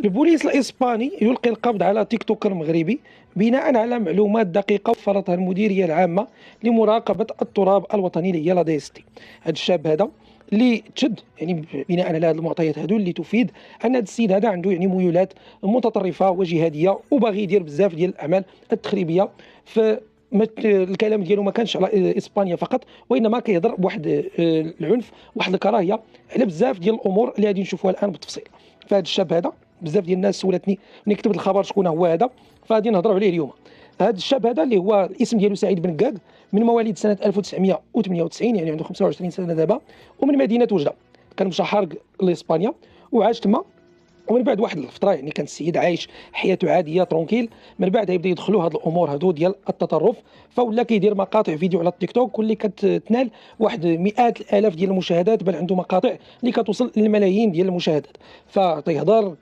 البوليس الإسباني يلقي القبض على تيك توكر مغربي بناء على معلومات دقيقة وفرتها المديرية العامة لمراقبة التراب الوطني اللي هي لا دي اس تي. هذا الشاب هذا اللي تشد يعني بناء على هذه المعطيات هذو اللي تفيد ان هذا السيد هذا عنده يعني ميولات متطرفة وجهادية وباغي يدير بزاف ديال الاعمال التخريبية. ف الكلام ديالو ما كانش على اسبانيا فقط، وانما كيهضر بواحد العنف، واحد الكراهيه على بزاف ديال الامور اللي غادي نشوفوها الان بالتفصيل. فهذا الشاب هذا بزاف ديال الناس سولتني ملي كتبت الخبر شكون هو هذا، فغادي نهضروا عليه اليوم. هذا الشاب هذا اللي هو الاسم ديالو سعيد بن كاك، من مواليد سنه 1998، يعني عنده 25 سنه دابا، ومن مدينه وجده. كان مشى حرق لاسبانيا وعاش تما، ومن بعد واحد الفتره يعني كان السيد عايش حياته عاديه ترونكيل. من بعد يبدا يدخلوا هاد الامور هادو ديال التطرف، فولا كيدير مقاطع فيديو على التيك توك واللي كتنال واحد مئات الالاف ديال المشاهدات، بل عنده مقاطع اللي كتوصل للملايين ديال المشاهدات. فتيهضر